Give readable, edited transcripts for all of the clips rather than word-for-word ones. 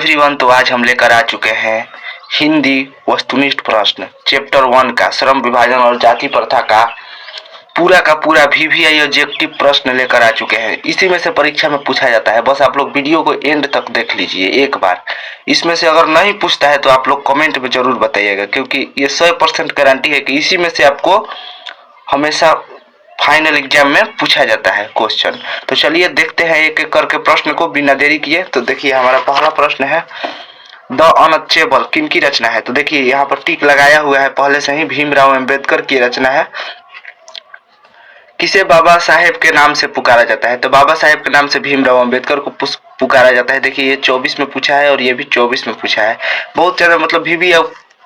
Everyone, तो आज हम लेकर आ चुके हैं हिंदी वस्तुनिष्ठ प्रश्न चैप्टर 1 का श्रम विभाजन और जाति प्रथा का पूरा VVI ऑब्जेक्टिव प्रश्न लेकर आ चुके हैं। इसी में से परीक्षा में पूछा जाता है। बस आप लोग वीडियो को एंड तक देख लीजिए एक बार। इसमें से अगर नहीं पूछता है तो आप लोग कमेंट में जरूर बताइएगा, क्योंकि ये 100% गारंटी है कि इसी में से आपको हमेशा फाइनल एग्जाम में पूछा जाता है क्वेश्चन। तो चलिए देखते हैं एक एक करके प्रश्न को बिना देरी किए। तो देखिए हमारा पहला प्रश्न है, द अनअचेबल किनकी रचना है? तो देखिए यहाँ पर टिक लगाया हुआ है पहले से ही, भीमराव अंबेडकर की रचना है। किसे बाबा साहेब के नाम से पुकारा जाता है? तो बाबा साहेब के नाम से भीमराव अंबेडकर को पुकारा जाता है। देखिए ये 24 में पूछा है और ये भी 24 में पूछा है। बहुत ज्यादा मतलब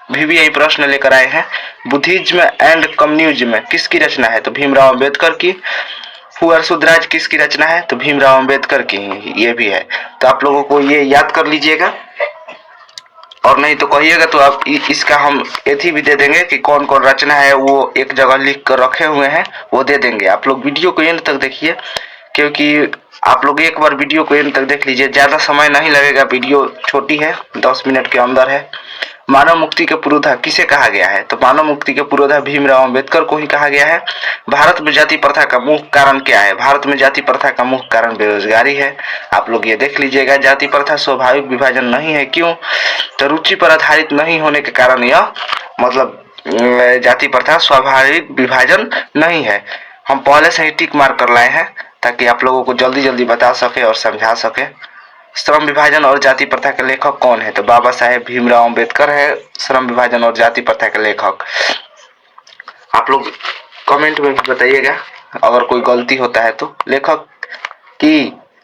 VVI प्रश्न लेकर आए हैं। बुद्धिज्म एंड कम्युनिज्म किसकी रचना है? तो भीमराव अंबेडकर की। हुआर सुधराज किसकी रचना है? तो भीमराव अंबेडकर की ही ये भी है। तो आप लोगों को ये याद कर लीजिएगा, और नहीं तो कहिएगा तो आप इसका हम एथी भी दे देंगे कि कौन कौन रचना है, वो एक जगह लिख कर रखे हुए हैं, वो दे देंगे। आप लोग वीडियो को एंड तक देखिए, क्योंकि आप लोग एक बार वीडियो को एंड तक देख लीजिए, ज्यादा समय नहीं लगेगा, वीडियो छोटी है, 10 मिनट के अंदर है। मानव मुक्ति के पुरोधा किसे कहा गया है? तो मानव मुक्ति के पुरोधा भीमराव अंबेडकर को ही कहा गया है। भारत में जाति प्रथा का मुख्य कारण क्या है? भारत में जाति प्रथा का मुख्य कारण बेरोजगारी है। आप लोग ये देख लीजिएगा। जाति प्रथा स्वाभाविक विभाजन नहीं है, क्यों? तो रुचि पर आधारित नहीं होने के कारण यह मतलब जाति प्रथा स्वाभाविक विभाजन नहीं है। हम पहले से ही टिक मार कर लाए हैं ताकि आप लोगों को जल्दी जल्दी बता सके और समझा सके। श्रम विभाजन और जाति प्रथा के लेखक कौन है? तो बाबा साहेब भीमराव अंबेडकर है श्रम विभाजन और जाति प्रथा के लेखक। आप लोग कमेंट में भी बताइएगा अगर कोई गलती होता है तो।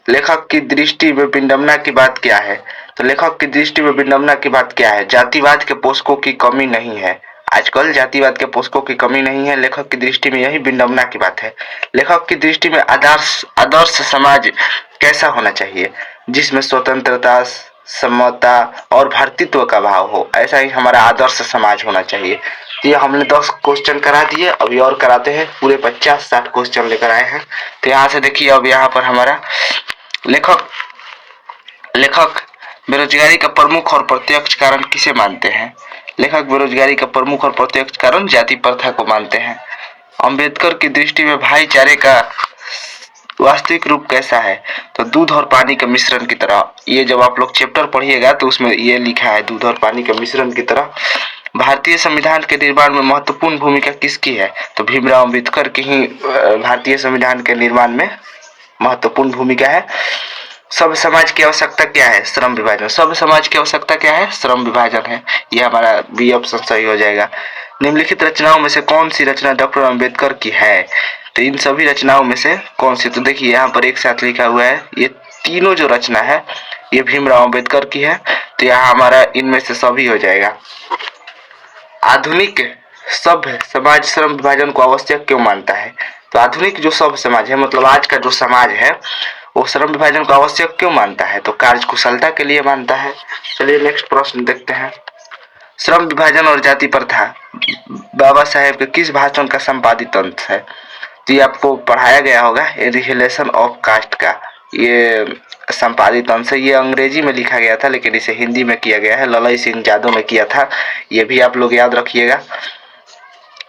लेखक की दृष्टि में विडंबना की बात क्या है? तो लेखक की दृष्टि में विडंबना की बात क्या है? जातिवाद के पोषकों की कमी नहीं है। आजकल जातिवाद के पोषकों की कमी नहीं है। लेखक की दृष्टि में यही विडंबना की बात है। लेखक की दृष्टि में आदर्श समाज कैसा होना चाहिए? जिसमें स्वतंत्रता, समता और भ्रातृत्व का भाव हो, ऐसा ही हमारा आदर्श समाज होना चाहिए। तो ये हमने 10 क्वेश्चन करा दिए, अभी और कराते हैं। पूरे 50-60 क्वेश्चन लेकर आए हैं। तो यहाँ से देखिए, अब यहाँ पर हमारा लेखक बेरोजगारी का प्रमुख और प्रत्यक्ष कारण किसे मानते हैं? लेखक बेरोजगारी का प्रमुख और प्रत्यक्ष कारण जाति प्रथा को मानते हैं। अंबेडकर की दृष्टि में भाईचारे का वास्तविक रूप कैसा है? तो दूध और पानी के मिश्रण की तरह। ये जब आप लोग चैप्टर पढ़िएगा तो उसमें ये लिखा है, दूध और पानी के मिश्रण की तरह। भारतीय संविधान के निर्माण में महत्वपूर्ण भूमिका किसकी है? तो भीमराव अंबेडकर की ही भारतीय संविधान के निर्माण में महत्वपूर्ण भूमिका है। सब समाज की आवश्यकता क्या है? श्रम विभाजन। सब समाज की आवश्यकता क्या है? श्रम विभाजन है। ये हमारा बी ऑप्शन सही हो जाएगा। निम्नलिखित रचनाओं में से कौन सी रचना डॉक्टर अंबेडकर की है? तो इन सभी रचनाओं में से कौन सी? तो देखिए यहाँ पर एक साथ लिखा हुआ है, ये तीनों जो रचना है ये भीमराव अंबेडकर की है। तो यहाँ हमारा इनमें से सभी हो जाएगा। आधुनिक सभ्य समाज श्रम विभाजन को आवश्यक क्यों मानता है? तो आधुनिक जो सभ्य समाज है, मतलब आज का जो समाज है, वो श्रम विभाजन को आवश्यक क्यों मानता है? तो कार्य कुशलता के लिए मानता है। चलिए नेक्स्ट प्रश्न देखते हैं। श्रम विभाजन और जाति प्रथा बाबा साहेब के किस भाषण का संपादित अंश है? तो ये आपको पढ़ाया गया होगा, रिलेशन ऑफ कास्ट का ये संपादित अंश है। ये अंग्रेजी में लिखा गया था, लेकिन इसे हिंदी में किया गया है, ललई सिंह जादव ने किया था। ये भी आप लोग याद रखिएगा।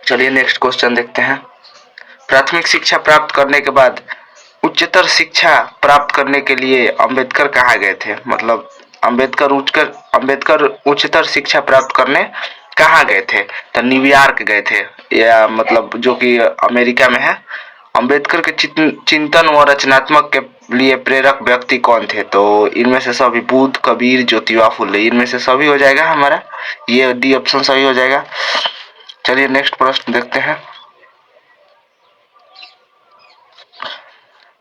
चलिए नेक्स्ट क्वेश्चन देखते हैं। प्राथमिक शिक्षा प्राप्त करने के बाद उच्चतर शिक्षा प्राप्त करने के लिए अंबेडकर कहाँ गए थे? मतलब अंबेडकर उच्चतर शिक्षा प्राप्त करने कहाँ गए थे? तो न्यूयॉर्क गए थे, या मतलब जो कि अमेरिका में है। अंबेडकर के चिंतन व रचनात्मक के लिए प्रेरक व्यक्ति कौन थे? तो इनमें से सभी बुद्ध, कबीर, ज्योतिबा फुले, इनमें से सभी हो जाएगा हमारा, ये डी ऑप्शन सही हो जाएगा। चलिए नेक्स्ट प्रश्न देखते हैं।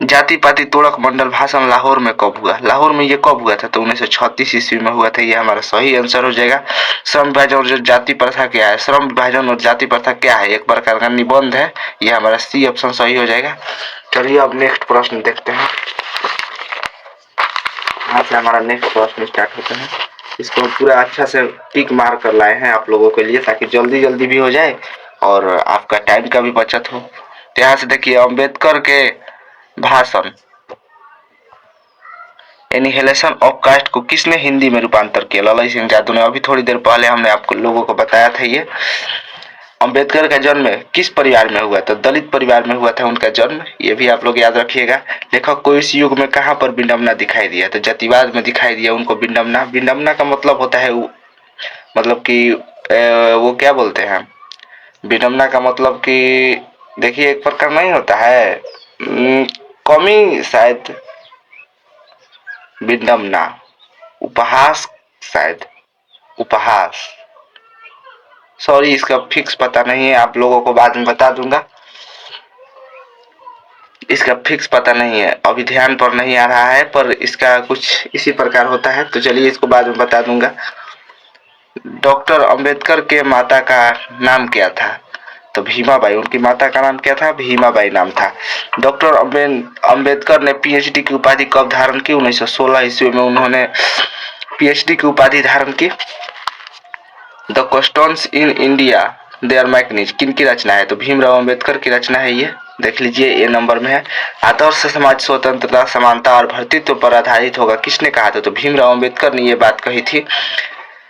जाति पाति तोड़क मंडल भाषण लाहौर में कब हुआ? लाहौर में ये कब हुआ था? तो 1936 ईस्वी में हुआ था। ये हमारा सही आंसर हो जाएगा। श्रम विभाजन और जाति प्रथा क्या है? श्रम विभाजन और जाति प्रथा क्या है? एक प्रकार का निबंध है। ये हमारा सी ऑप्शन सही हो जाएगा। चलिए अब नेक्स्ट प्रश्न देखते हैं। यहाँ से हमारा नेक्स्ट प्रश्न स्टार्ट होता है। इसको पूरा अच्छा से टिक मार कर लाए हैं आप लोगों के लिए, ताकि जल्दी जल्दी भी हो जाए और आपका टाइम का भी बचत हो। तो यहाँ से देखिए, अंबेडकर के भाषण एनिहिलेशन ऑफ कास्ट को किसने हिंदी में रूपांतर किया? ललाई सिंह यादव ने। अभी थोड़ी देर पहले हमने आपको लोगों को बताया था ये। अंबेडकर का जन्म किस परिवार में हुआ? तो दलित परिवार में हुआ था उनका जन्म, ये भी आप लोग याद रखिएगा। लेखक को इस युग में कहाँ पर विडंबना दिखाई दिया? तो जातिवाद में दिखाई दिया उनको विडंबना। विडंबना का मतलब होता है मतलब कि वो क्या बोलते हैं, विडंबना का मतलब कि देखिए एक प्रकार नहीं होता है कमी, शायद विडंबना, उपहास, शायद उपहास, सॉरी इसका फिक्स पता नहीं है, आप लोगों को बाद में बता दूंगा। इसका फिक्स पता नहीं है, अभी ध्यान पर नहीं आ रहा है, पर इसका कुछ इसी प्रकार होता है, तो चलिए इसको बाद में बता दूंगा। डॉक्टर अंबेडकर के माता का नाम क्या था? तो भीमाबाई। उनकी माता का नाम क्या था? भीमाबाई नाम था। डॉक्टर अंबेडकर ने पीएचडी की उपाधि कब धारण की? 1916 ईस्वी में उन्होंने पीएचडी की उपाधि धारण की। The questions in India they are मैकनिज किन की रचना है? तो भीमराव अंबेडकर की रचना है ये, देख लीजिए ये नंबर में है। आदर्श समाज स्वतंत्रता, समानता और भ्रातृत्व पर आधारित होगा, किसने कहा था? तो भीमराव अंबेडकर ने ये बात कही थी।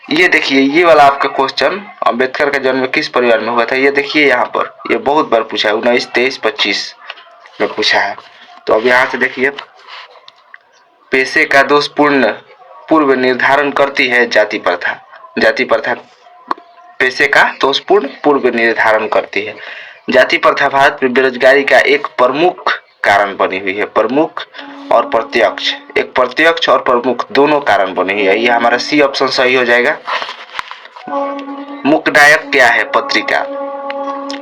ये देखिए ये वाला आपका क्वेश्चन, अंबेडकर का जन्म किस परिवार में हुआ था, ये देखिए यहाँ पर ये बहुत बार पूछा है, 19, 23, 25 में पूछा है। तो अब यहाँ से देखिए, पेशे का दोषपूर्ण पूर्व निर्धारण करती है जाति प्रथा। जाति प्रथा पेशे का दोषपूर्ण पूर्व निर्धारण करती है। जाति प्रथा भारत में बेरोजगारी का एक प्रमुख कारण बनी हुई है। प्रमुख और प्रत्यक्ष, एक प्रत्यक्ष और प्रमुख दोनों कारण बनी हुई है। ये हमारा सी ऑप्शन सही हो जाएगा। मुकनायक क्या है? पत्रिका।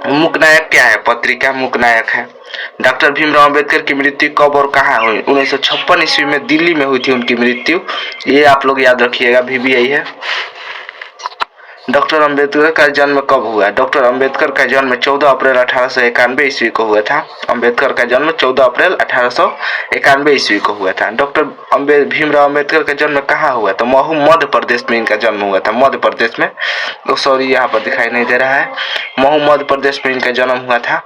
मुकनायक क्या है? पत्रिका मुकनायक है। डॉक्टर भीमराव अंबेडकर की मृत्यु कब और कहाँ हुई? 1956 ईस्वी में दिल्ली में हुई थी उनकी मृत्यु, ये आप लोग याद रखिएगा, भी यही है। डॉक्टर अंबेडकर का जन्म कब हुआ? डॉक्टर अंबेडकर का जन्म 14 अप्रैल 1891 ईस्वी को हुआ था। अंबेडकर का जन्म 14 अप्रैल 1891 ईस्वी को हुआ था। डॉक्टर भीमराव अंबेडकर का जन्म कहाँ हुआ? तो महू मध्य प्रदेश में इनका जन्म हुआ था। मध्य प्रदेश में, तो सॉरी यहाँ पर दिखाई नहीं दे रहा है, महू मध्य प्रदेश में इनका जन्म हुआ था।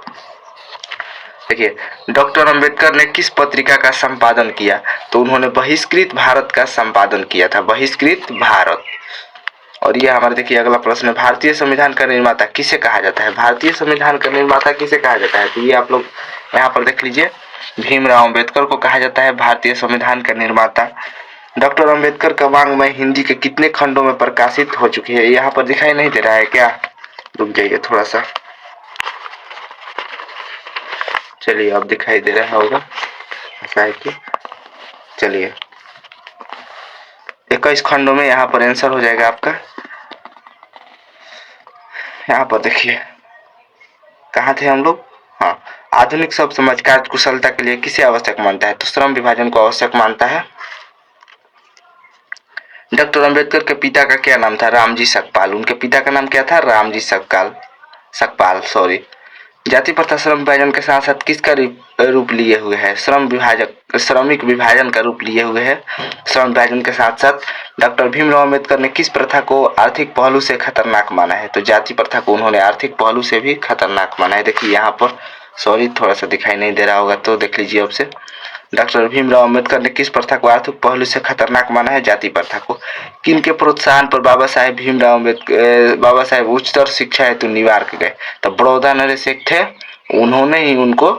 देखिए, डॉक्टर अंबेडकर ने किस पत्रिका का संपादन किया? तो उन्होंने बहिष्कृत भारत का संपादन किया था। बहिष्कृत भारत। और ये हमारे देखिए अगला प्रश्न है, भारतीय संविधान का निर्माता किसे कहा जाता है? भारतीय संविधान का निर्माता किसे कहा जाता है? तो ये आप लोग यहाँ पर देख लीजिए, भीमराव अंबेडकर को कहा जाता है भारतीय संविधान का निर्माता। डॉक्टर अंबेडकर का वाङ्मय हिंदी के कितने खंडों में प्रकाशित हो चुकी है? यहाँ पर दिखाई नहीं दे रहा है क्या? रुक जाइए थोड़ा सा, चलिए अब दिखाई दे रहा होगा, ऐसा है कि चलिए 21 खंडों में यहाँ पर आंसर हो जाएगा आपका। यहाँ पर देखिए कहाँ थे हम लोग, हाँ, आधुनिक सब समाज कार्य कुशलता के लिए किसे आवश्यक मानता है? तो श्रम विभाजन को आवश्यक मानता है। डॉक्टर अंबेडकर के पिता का क्या नाम था? रामजी सकपाल। उनके पिता का नाम क्या था? रामजी सकपाल, सॉरी। जाति प्रथा श्रम विभाजन के साथ साथ किसका रूप लिए हुए है? श्रमिक विभाजन का रूप लिए हुए है। श्रम विभाजन के साथ साथ डॉक्टर भीमराव अंबेडकर ने किस प्रथा को आर्थिक पहलू से खतरनाक माना है? तो जाति प्रथा को उन्होंने आर्थिक पहलू से भी खतरनाक माना है। देखिए यहाँ पर, सॉरी थोड़ा सा दिखाई नहीं दे रहा होगा, तो देख लीजिए अब से। डॉक्टर भीमराव अंबेडकर ने किस प्रथा को आर्थिक पहलू से खतरनाक माना है? जाति प्रथा को। किन के प्रोत्साहन पर बाबा साहेब उच्चतर शिक्षा हेतु न्यूयॉर्क गए? तो बड़ौदा नरेश एक थे, उन्होंने ही उनको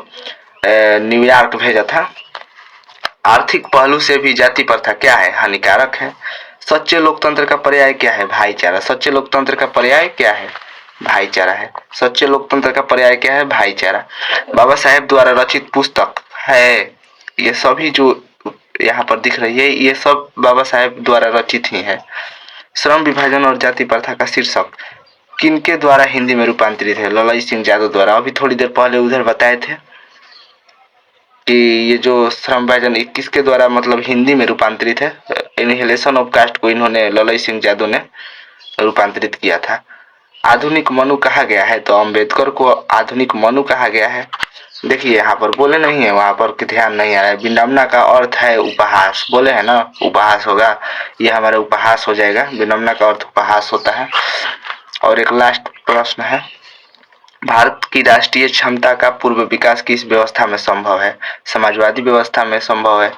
न्यूयॉर्क भेजा था। आर्थिक पहलू से भी जाति प्रथा क्या है? हानिकारक है। सच्चे लोकतंत्र का पर्याय क्या है? भाईचारा। सच्चे लोकतंत्र का पर्याय क्या है? भाईचारा है। सच्चे लोकतंत्र का पर्याय क्या है? भाईचारा। बाबा साहेब द्वारा रचित पुस्तक है, ये सभी जो यहाँ पर दिख रही है, ये सब बाबा साहेब द्वारा रचित ही है। श्रम विभाजन और जाति प्रथा का शीर्षक किनके द्वारा हिंदी में रूपांतरित है? ललाई सिंह यादव द्वारा। अभी थोड़ी देर पहले उधर बताए थे कि ये जो श्रम विभाजन किसके द्वारा मतलब हिंदी में रूपांतरित है। एनिहिलेशन ऑफ कास्ट को इन्होंने ललाई सिंह यादव ने रूपांतरित किया था। आधुनिक मनु कहा गया है? तो अंबेडकर को आधुनिक मनु कहा गया है। देखिए यहाँ पर बोले नहीं है, वहां पर ध्यान नहीं आ रहा है। विडंबना का अर्थ है उपहास, बोले है ना, उपहास होगा, ये हमारा उपहास हो जाएगा। विडंबना का अर्थ उपहास होता है। और एक लास्ट प्रश्न है, भारत की राष्ट्रीय क्षमता का पूर्व विकास किस व्यवस्था में संभव है? समाजवादी व्यवस्था में संभव है।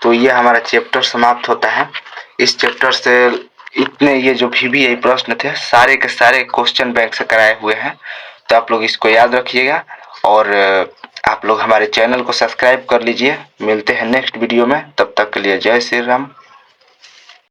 तो ये हमारा चैप्टर समाप्त होता है। इस चैप्टर से इतने ये जो VBI प्रश्न थे सारे के सारे क्वेश्चन बैंक से कराए हुए हैं, तो आप लोग इसको याद रखिएगा और आप लोग हमारे चैनल को सब्सक्राइब कर लीजिए। मिलते हैं नेक्स्ट वीडियो में, तब तक के लिए जय श्री राम।